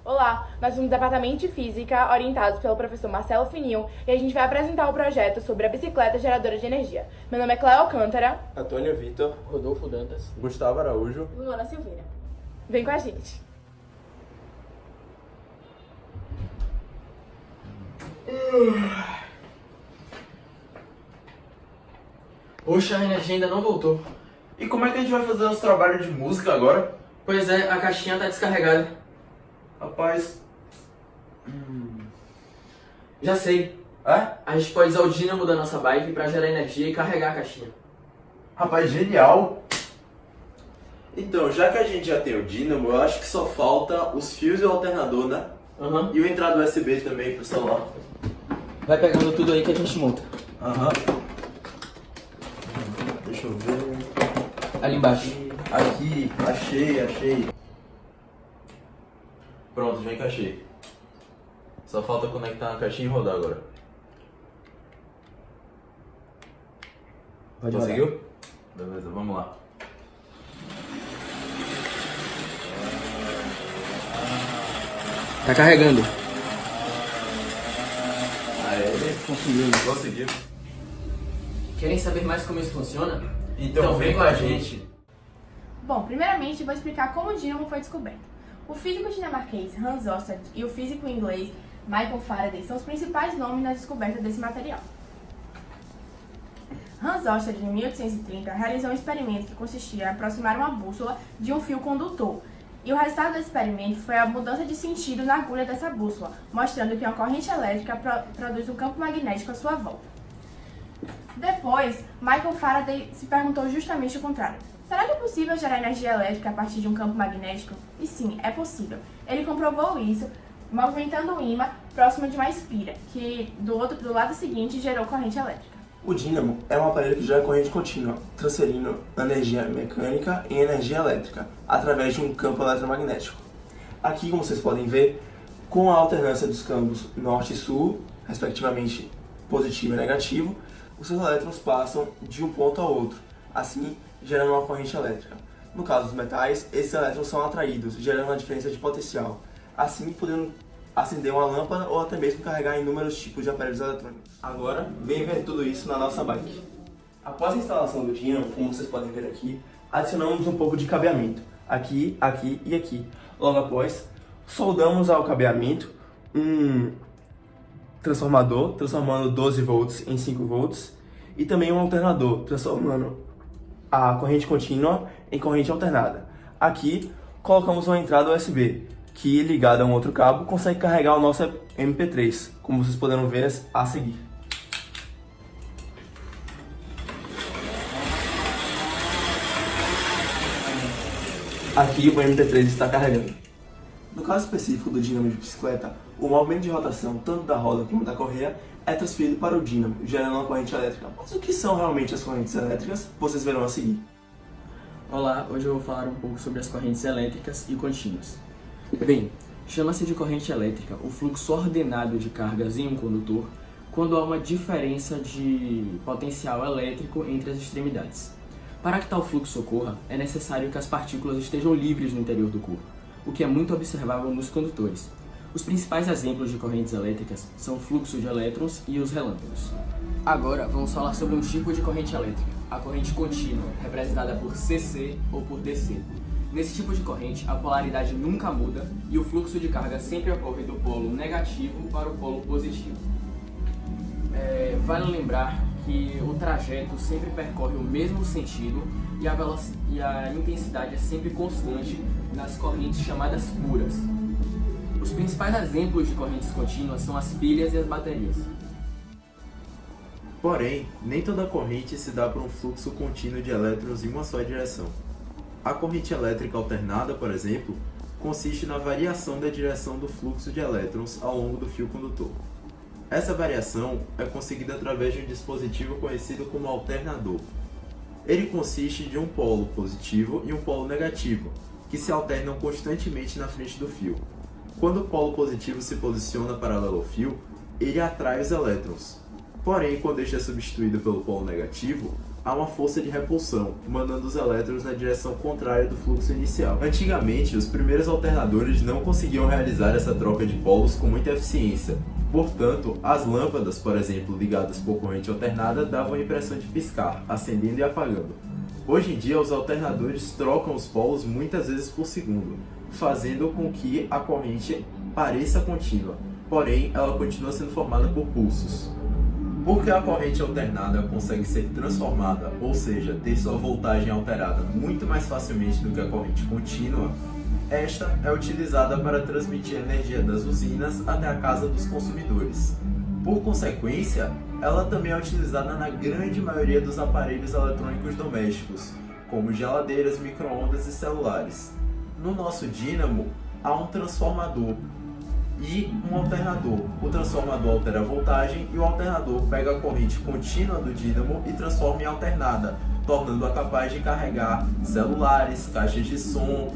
Olá, nós somos do Departamento de Física, orientados pelo professor Marcelo Finil, e a gente vai apresentar o projeto sobre a bicicleta geradora de energia. Meu nome é Cléo Alcântara, Antônio Vitor, Rodolfo Dantas, Gustavo Araújo. Luana Silveira. Vem com a gente. Poxa, a energia ainda não voltou. E como é que a gente vai fazer nosso trabalho de música agora? Pois é, a caixinha tá descarregada. Rapaz. Já sei. É? A gente pode usar o dínamo da nossa bike pra gerar energia e carregar a caixinha. Rapaz, genial! Então, já que a gente já tem o dínamo, eu acho que só falta os fios e o alternador, né? Aham. E o entrada USB também pro celular. Vai pegando tudo aí que a gente monta. Aham. Deixa eu ver. Ali embaixo. Aqui, achei. Pronto, já encaixei. Só falta conectar a caixinha e rodar agora. Pode Conseguiu? Beleza, vamos lá. Tá carregando. Aê, conseguiu. Querem saber mais como isso funciona? Então vem com a gente. Bom, primeiramente vou explicar como o dínamo foi descoberto. O físico dinamarquês Hans Ørsted e o físico inglês Michael Faraday são os principais nomes na descoberta desse material. Hans Ørsted, em 1830, realizou um experimento que consistia em aproximar uma bússola de um fio condutor. E o resultado desse experimento foi a mudança de sentido na agulha dessa bússola, mostrando que uma corrente elétrica produz um campo magnético à sua volta. Depois, Michael Faraday se perguntou justamente o contrário. Será que é possível gerar energia elétrica a partir de um campo magnético? E sim, é possível. Ele comprovou isso movimentando um ímã próximo de uma espira, que do lado seguinte gerou corrente elétrica. O dínamo é um aparelho que gera corrente contínua, transferindo energia mecânica em energia elétrica, através de um campo eletromagnético. Aqui, como vocês podem ver, com a alternância dos campos norte e sul, respectivamente positivo e negativo, os seus elétrons passam de um ponto ao outro, assim gerando uma corrente elétrica. No caso dos metais, esses elétrons são atraídos, gerando uma diferença de potencial, assim podendo acender uma lâmpada ou até mesmo carregar inúmeros tipos de aparelhos eletrônicos. Agora, vem ver tudo isso na nossa bike. Após a instalação do dínamo, como vocês podem ver aqui, adicionamos um pouco de cabeamento, aqui, aqui e aqui. Logo após, soldamos ao cabeamento um transformador, transformando 12 volts em 5 volts, e também um alternador, transformando a corrente contínua em corrente alternada. Aqui, colocamos uma entrada USB, que ligada a um outro cabo consegue carregar o nosso MP3, como vocês poderão ver a seguir. Aqui o MP3 está carregando. No caso específico do dínamo de bicicleta, o movimento de rotação tanto da roda como da correia é transferido para o dínamo, gerando uma corrente elétrica. Mas o que são realmente as correntes elétricas? Vocês verão a seguir. Olá, hoje eu vou falar um pouco sobre as correntes elétricas e contínuas. Bem, chama-se de corrente elétrica o fluxo ordenado de cargas em um condutor quando há uma diferença de potencial elétrico entre as extremidades. Para que tal fluxo ocorra, é necessário que as partículas estejam livres no interior do corpo, o que é muito observável nos condutores. Os principais exemplos de correntes elétricas são o fluxo de elétrons e os relâmpagos. Agora, vamos falar sobre um tipo de corrente elétrica, a corrente contínua, representada por CC ou por DC. Nesse tipo de corrente, a polaridade nunca muda e o fluxo de carga sempre ocorre do polo negativo para o polo positivo. Vale lembrar que o trajeto sempre percorre o mesmo sentido e a intensidade é sempre constante nas correntes chamadas puras. Os principais exemplos de correntes contínuas são as pilhas e as baterias. Porém, nem toda corrente se dá por um fluxo contínuo de elétrons em uma só direção. A corrente elétrica alternada, por exemplo, consiste na variação da direção do fluxo de elétrons ao longo do fio condutor. Essa variação é conseguida através de um dispositivo conhecido como alternador. Ele consiste de um polo positivo e um polo negativo, que se alternam constantemente na frente do fio. Quando o polo positivo se posiciona paralelo ao fio, ele atrai os elétrons. Porém, quando este é substituído pelo polo negativo, há uma força de repulsão, mandando os elétrons na direção contrária do fluxo inicial. Antigamente, os primeiros alternadores não conseguiam realizar essa troca de polos com muita eficiência. Portanto, as lâmpadas, por exemplo, ligadas por corrente alternada, davam a impressão de piscar, acendendo e apagando. Hoje em dia, os alternadores trocam os polos muitas vezes por segundo, fazendo com que a corrente pareça contínua, porém ela continua sendo formada por pulsos. Porque a corrente alternada consegue ser transformada, ou seja, ter sua voltagem alterada muito mais facilmente do que a corrente contínua, esta é utilizada para transmitir a energia das usinas até a casa dos consumidores. Por consequência, ela também é utilizada na grande maioria dos aparelhos eletrônicos domésticos, como geladeiras, micro-ondas e celulares. No nosso dínamo, há um transformador e um alternador. O transformador altera a voltagem e o alternador pega a corrente contínua do dínamo e transforma em alternada, tornando-a capaz de carregar celulares, caixas de som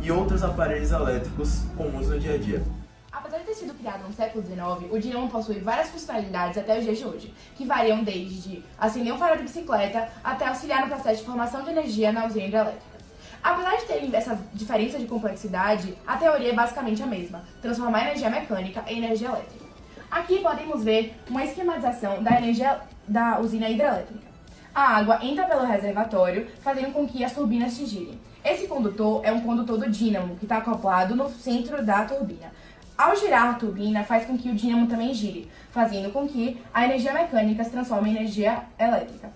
e outros aparelhos elétricos comuns no dia a dia. Apesar de ter sido criado no século XIX, o dínamo possui várias funcionalidades até os dias de hoje, que variam desde acender um farol de bicicleta até auxiliar no processo de formação de energia na usina hidrelétrica. Apesar de terem essa diferença de complexidade, a teoria é basicamente a mesma: transformar energia mecânica em energia elétrica. Aqui podemos ver uma esquematização da energia da usina hidrelétrica. A água entra pelo reservatório, fazendo com que as turbinas se girem. Esse condutor é um condutor do dínamo, que está acoplado no centro da turbina. Ao girar a turbina, faz com que o dínamo também gire, fazendo com que a energia mecânica se transforme em energia elétrica.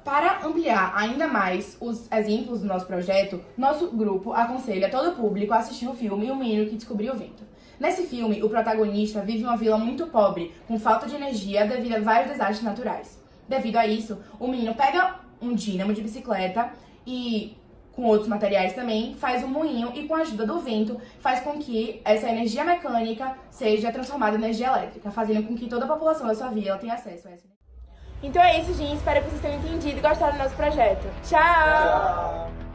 Para ampliar ainda mais os exemplos do nosso projeto, nosso grupo aconselha todo o público a assistir o filme O Menino que Descobriu o Vento. Nesse filme, o protagonista vive em uma vila muito pobre, com falta de energia devido a vários desastres naturais. Devido a isso, o menino pega um dínamo de bicicleta e, com outros materiais também, faz um moinho e, com a ajuda do vento, faz com que essa energia mecânica seja transformada em energia elétrica, fazendo com que toda a população da sua vila tenha acesso a essa energia. Então é isso, gente. Espero que vocês tenham entendido e gostado do nosso projeto. Tchau!